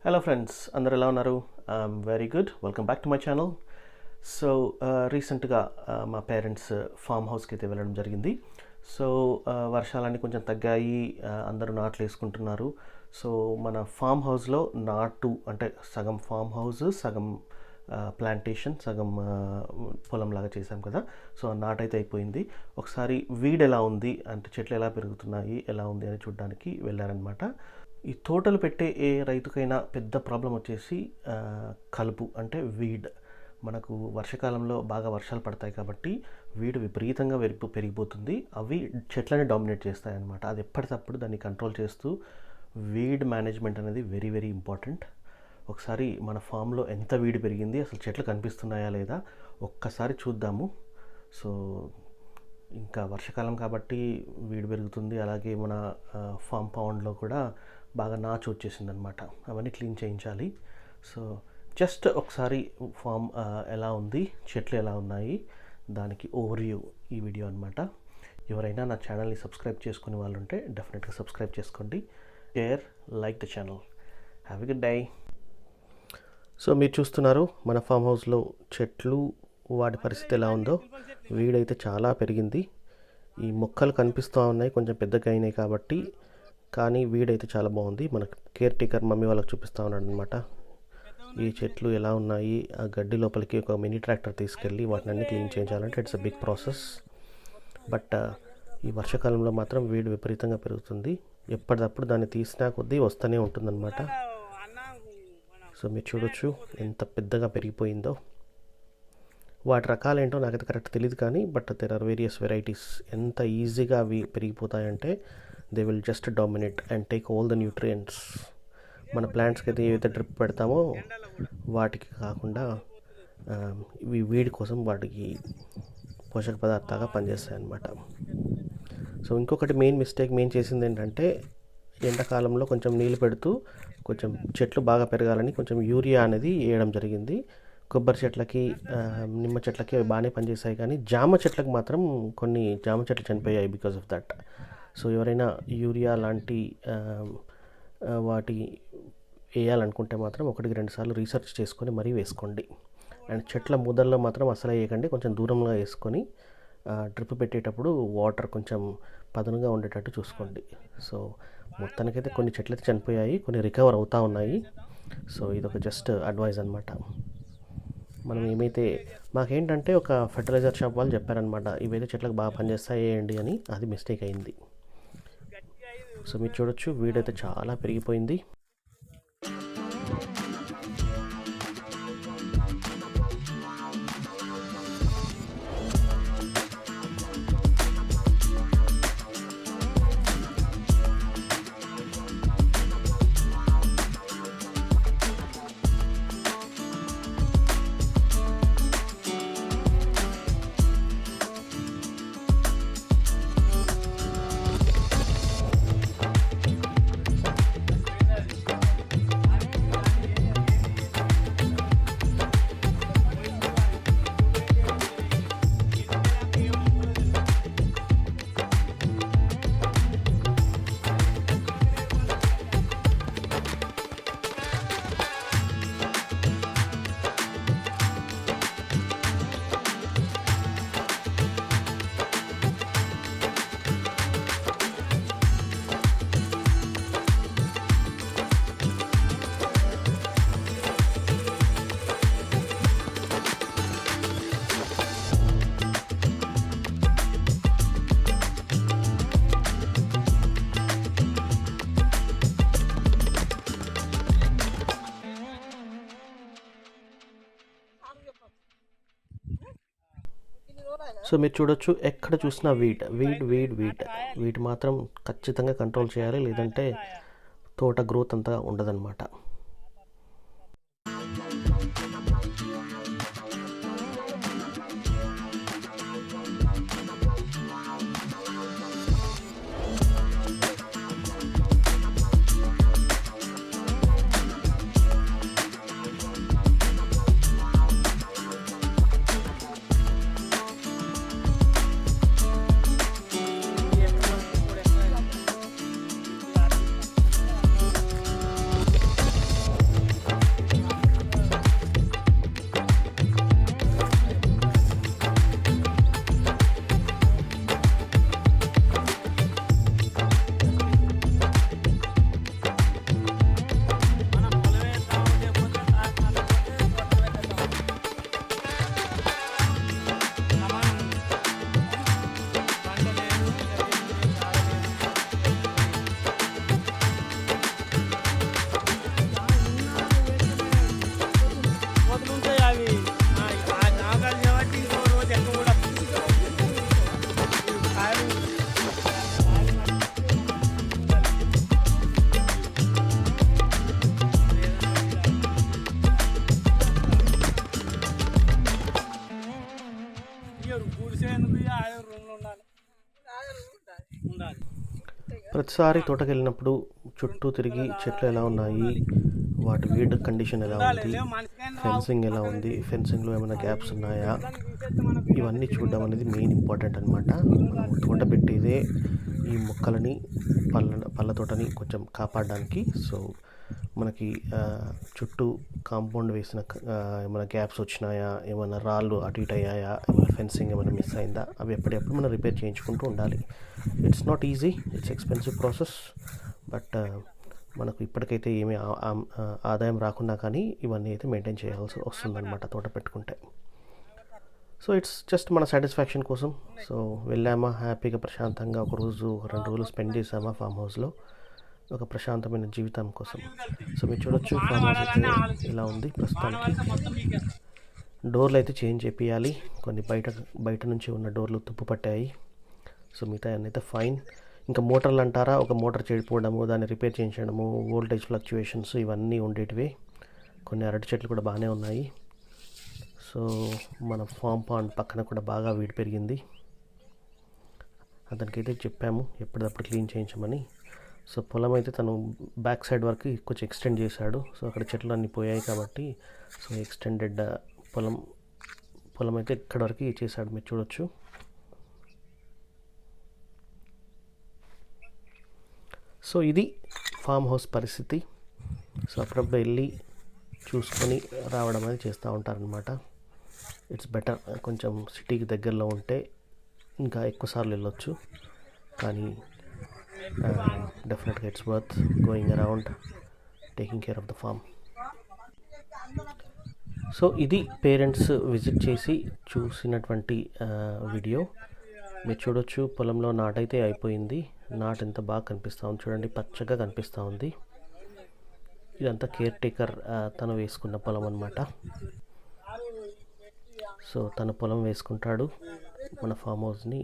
Hello friends, అందరు ఎలా ఉన్నారు? I'm very good. Welcome back to my channel. So రీసెంట్గా మా పేరెంట్స్ ఫామ్ హౌస్కి అయితే వెళ్ళడం జరిగింది. సో వర్షాలన్నీ కొంచెం తగ్గాయి, అందరూ నాట్లు వేసుకుంటున్నారు. సో మన ఫామ్ హౌస్లో నాటు అంటే సగం ఫామ్ హౌస్, సగం ప్లాంటేషన్, సగం పొలంలాగా చేశాం కదా. సో ఆ నాటు అయితే అయిపోయింది. ఒకసారి వీడ్ ఎలా ఉంది అంటే చెట్లు ఎలా పెరుగుతున్నాయి, ఎలా ఉంది అని చూడడానికి వెళ్ళారనమాట. ఈ తోటలు పెట్టే ఏ రైతుకైనా పెద్ద ప్రాబ్లం వచ్చేసి కలుపు అంటే వీడ్. మనకు వర్షాకాలంలో బాగా వర్షాలు పడతాయి కాబట్టి వీడ్ విపరీతంగా పెరిగిపోతుంది. అవి చెట్లని డామినేట్ చేస్తాయి అన్నమాట. అది ఎప్పటికప్పుడు దాన్ని కంట్రోల్ చేస్తూ వీడ్ మేనేజ్మెంట్ అనేది వెరీ వెరీ ఇంపార్టెంట్. ఒకసారి మన ఫామ్లో ఎంత వీడ్ పెరిగింది, అసలు చెట్లు కనిపిస్తున్నాయా లేదా ఒక్కసారి చూద్దాము. సో ఇంకా వర్షాకాలం కాబట్టి వీడ్ పెరుగుతుంది. అలాగే మన ఫామ్ పౌండ్లో కూడా బాగా నాచు వచ్చేసిందనమాట. అవన్నీ క్లీన్ చేయించాలి. సో జస్ట్ ఒకసారి ఫామ్ ఎలా ఉంది, చెట్లు ఎలా ఉన్నాయి, దానికి ఓవర్వ్యూ ఈ వీడియో అనమాట. ఎవరైనా నా ఛానల్ని సబ్స్క్రైబ్ చేసుకునే వాళ్ళు ఉంటే డెఫినెట్గా సబ్స్క్రైబ్ చేసుకోండి. Share, like the channel. Have a good day. So మీరు చూస్తున్నారు మన ఫామ్ హౌస్లో చెట్లు, వాటి పరిస్థితి ఎలా ఉందో. వీడైతే చాలా పెరిగింది. ఈ మొక్కలు కనిపిస్తూ ఉన్నాయి, కొంచెం పెద్దగా అయినాయి కాబట్టి. కానీ వీడైతే చాలా బాగుంది. మన కేర్ టేకర్ మమ్మీ వాళ్ళకి చూపిస్తూ ఉన్నాడు అనమాట. ఈ చెట్లు ఎలా ఉన్నాయి, ఆ గడ్డి లోపలికి ఒక మినీ ట్రాక్టర్ తీసుకెళ్ళి వాటిని అన్ని క్లీన్ చేయించాలంటే it's a big process. But ఈ వర్షాకాలంలో మాత్రం వీడు విపరీతంగా పెరుగుతుంది. ఎప్పటికప్పుడు దాన్ని తీసినా కొద్దీ వస్తూనే ఉంటుందన్నమాట. సో మీరు చూడొచ్చు ఎంత పెద్దగా పెరిగిపోయిందో. వాటి రకాలేంటో నాకైతే కరెక్ట్ తెలియదు కానీ but there are various varieties. ఎంత ఈజీగా అవి పెరిగిపోతాయంటే they will just dominate and take all the nutrients. మన ప్లాంట్స్కి అయితే ఏవైతే డ్రిప్ పెడతామో వాటికి కాకుండా ఇవి వీడి కోసం వాటికి పోషక పదార్థాలుగా పనిచేస్తాయి అన్నమాట. సో ఇంకొకటి మెయిన్ చేసింది ఏంటంటే ఎండాకాలంలో కొంచెం నీళ్ళు పెడుతూ కొంచెం చెట్లు బాగా పెరగాలని కొంచెం యూరియా అనేది వేయడం జరిగింది. కొబ్బరి చెట్లకి, నిమ్మ చెట్లకి అవి బాగానే పనిచేస్తాయి కానీ జామ చెట్లకు మాత్రం కొన్ని జామ చెట్లు చనిపోయాయి బికాస్ ఆఫ్ దట్. సో ఎవరైనా యూరియా లాంటి వాటి వేయాలనుకుంటే మాత్రం 1-2 సార్లు రీసెర్చ్ చేసుకొని మరీ వేసుకోండి. అండ్ చెట్ల ముదల్లో మాత్రం అసలు వేయకండి, కొంచెం దూరంగా వేసుకొని డ్రిప్ పెట్టేటప్పుడు వాటర్ కొంచెం పదునుగా ఉండేటట్టు చూసుకోండి. సో మొత్తానికైతే కొన్ని చెట్లు అయితే చనిపోయాయి, కొన్ని రికవర్ అవుతూ ఉన్నాయి. సో ఇదొక జస్ట్ అడ్వైజ్ అనమాట. మనం ఏమైతే మాకేంటంటే ఒక ఫెర్టిలైజర్ షాప్ వాళ్ళు చెప్పారనమాట, ఇవైతే చెట్లకు బాగా పనిచేస్తాయి వేయండి అని. అది మిస్టేక్ అయింది. సో మీరు చూడొచ్చు వీడైతే చాలా పెరిగిపోయింది. సో మీరు చూడొచ్చు ఎక్కడ చూసినా వీటి మాత్రం ఖచ్చితంగా కంట్రోల్ చేయాలి, లేదంటే తోట గ్రోత్ అంతా ఉండదన్నమాట. ప్రతిసారి తోటకి వెళ్ళినప్పుడు చుట్టూ తిరిగి చెట్లు ఎలా ఉన్నాయి, వాటి వీడ్ కండిషన్ ఎలా ఉంది, ఫెన్సింగ్ ఎలా ఉంది, ఫెన్సింగ్లో ఏమైనా గ్యాప్స్ ఉన్నాయా, ఇవన్నీ చూడడం అనేది మెయిన్ ఇంపార్టెంట్ అనమాట. మనం తోట పెట్టేదే ఈ మొక్కలని పళ్ళ తోటని కొంచెం కాపాడడానికి. సో మనకి చుట్టూ కాంపౌండ్ వేసిన ఏమైనా గ్యాప్స్ వచ్చినాయా, ఏమైనా రాళ్ళు అటు ఇటు అయ్యాయా, ఏమైనా ఫెన్సింగ్ ఏమైనా మిస్ అయిందా, అవి ఎప్పటికప్పుడు మనం రిపేర్ చేయించుకుంటూ ఉండాలి. It's not easy, it's expensive process. But మనకు ఇప్పటికైతే ఏమీ ఆదాయం రాకున్నా కానీ ఇవన్నీ అయితే మెయింటైన్ చేయాల్సి వస్తుందన్నమాట తోట పెట్టుకుంటే. సో ఇట్స్ జస్ట్ మన సాటిస్ఫాక్షన్ కోసం. సో వెళ్ళామా హ్యాపీగా ప్రశాంతంగా ఒక రోజు 2 రోజులు స్పెండ్ చేసామా ఫామ్ హౌస్లో, ఒక ప్రశాంతమైన జీవితం కోసం. సో మీరు చూడొచ్చు ఫామ్ హౌస్ అయితే ఇలా ఉంది ప్రస్తుతానికి. డోర్లు అయితే చేంజ్ చేపియాలి, కొన్ని బయట నుంచి ఉన్న డోర్లు తుప్పు పట్టాయి. సో మిగతా అయితే ఫైన్. ఇంకా మోటార్లు అంటారా, ఒక మోటార్ చెడిపోవడము, దాన్ని రిపేర్ చేయించడము, వోల్టేజ్ ఫ్లక్చుయేషన్స్ ఇవన్నీ ఉండేటివే. కొన్ని అరటి చెట్లు కూడా బాగానే ఉన్నాయి. సో మన ఫామ్ పాండ్ పక్కన కూడా బాగా వీడి పెరిగింది. అతనికైతే చెప్పాము ఎప్పటికప్పుడు క్లీన్ చేయించమని. సో పొలం అయితే తను బ్యాక్ సైడ్ వరకు కొంచెం ఎక్స్టెండ్ చేశాడు. సో అక్కడ చెట్లు అన్నీ పోయాయి కాబట్టి సో ఎక్స్టెండెడ్ పొలం అయితే ఇక్కడ వరకు చేశాడు, మీరు చూడొచ్చు. సో ఇది ఫామ్ హౌస్ పరిస్థితి. సో అప్పుడప్పుడు వెళ్ళి చూసుకొని రావడం అనేది చేస్తూ ఉంటారనమాట. ఇట్స్ బెటర్, కొంచెం సిటీకి దగ్గరలో ఉంటే ఇంకా ఎక్కువసార్లు వెళ్ళొచ్చు, కానీ డెఫినెట్గా it's worth going around taking care of the farm. సో ఇది పేరెంట్స్ విజిట్ చేసి చూసినటువంటి వీడియో. మీరు చూడొచ్చు పొలంలో నాటైతే అయిపోయింది. నాటు ఎంత బాగా కనిపిస్తూ ఉంది చూడండి, పచ్చగా కనిపిస్తూ ఉంది. ఇదంతా కేర్ టేకర్ తను వేసుకున్న పొలం అన్నమాట. సో తను పొలం వేసుకుంటాడు, మన ఫామ్ హౌస్ని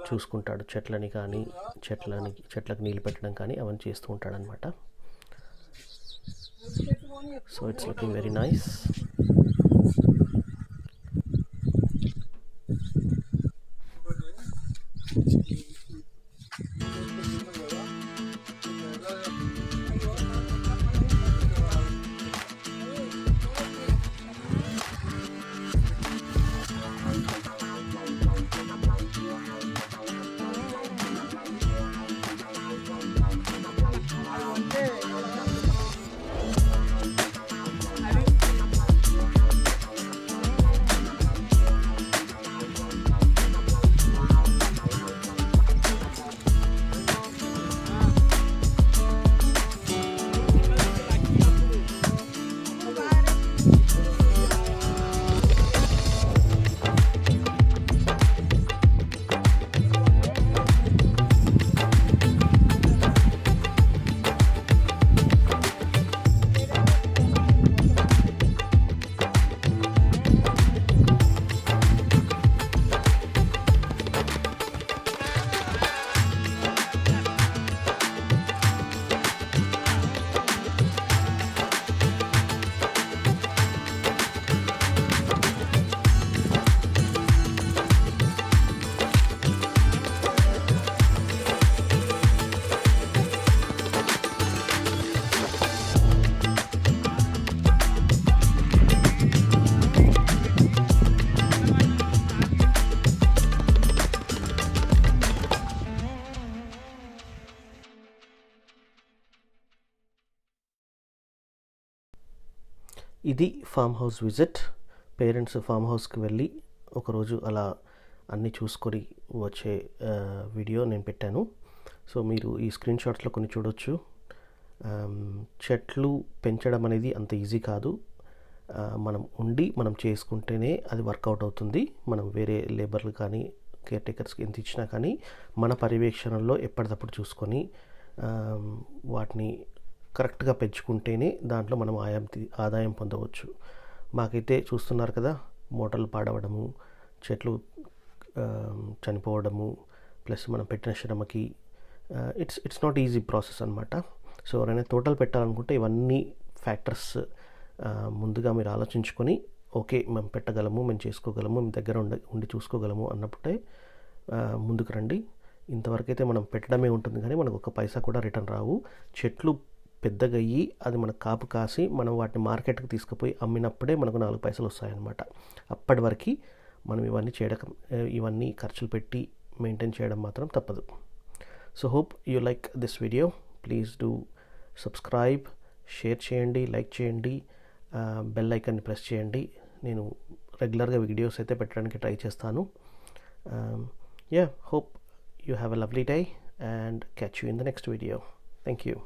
చూసుకుంటాడు, చెట్లని కానీ చెట్లకు నీళ్ళు పెట్టడం కానీ అవన్నీ చేస్తూ ఉంటాడనమాట. So it's looking very nice. ఇది farm house visit. Parents farm హౌస్కి వెళ్ళి ఒకరోజు అలా అన్నీ చూసుకొని వచ్చే వీడియో నేను పెట్టాను. సో మీరు ఈ స్క్రీన్ షాట్స్లో కొన్ని చూడొచ్చు. చెట్లు పెంచడం అనేది అంత ఈజీ కాదు. మనం చేసుకుంటేనే అది వర్కౌట్ అవుతుంది. మనం వేరే లేబర్లు కానీ కేర్ టేకర్స్కి ఎంత ఇచ్చినా కానీ మన పర్యవేక్షణలో ఎప్పటికప్పుడు చూసుకొని వాటిని కరెక్ట్గా పెంచుకుంటేనే దాంట్లో మనం ఆదాయం పొందవచ్చు. మాకైతే చూస్తున్నారు కదా, మోటార్లు పాడవడము, చెట్లు చనిపోవడము, ప్లస్ మనం పెట్టిన శ్రమకి ఇట్స్ నాట్ ఈజీ ప్రాసెస్ అనమాట. సో ఎవరైనా తోటలు పెట్టాలనుకుంటే ఇవన్నీ ఫ్యాక్టర్స్ ముందుగా మీరు ఆలోచించుకొని ఓకే మేము పెట్టగలము, మేము చేసుకోగలము, మేము దగ్గర ఉండి చూసుకోగలము అన్నప్పుడే ముందుకు రండి. ఇంతవరకైతే మనం పెట్టడమే ఉంటుంది కానీ మనకు ఒక పైసా కూడా రిటర్న్ రావు. చెట్లు పెద్దగా అయ్యి అది మనకు కాపు కాసి మనం వాటిని మార్కెట్కి తీసుకుపోయి అమ్మినప్పుడే మనకు 4 పైసలు వస్తాయన్నమాట. అప్పటి వరకు మనం ఇవన్నీ ఖర్చులు పెట్టి మెయింటైన్ చేయడం మాత్రం తప్పదు. So hope you like this video. Please do subscribe, share చేయండి, లైక్ చేయండి, బెల్ ఐకాన్ని ప్రెస్ చేయండి. నేను రెగ్యులర్గా వీడియోస్ అయితే పెట్టడానికి ట్రై చేస్తాను. Hope you have a lovely day and catch you in the next video. Thank you.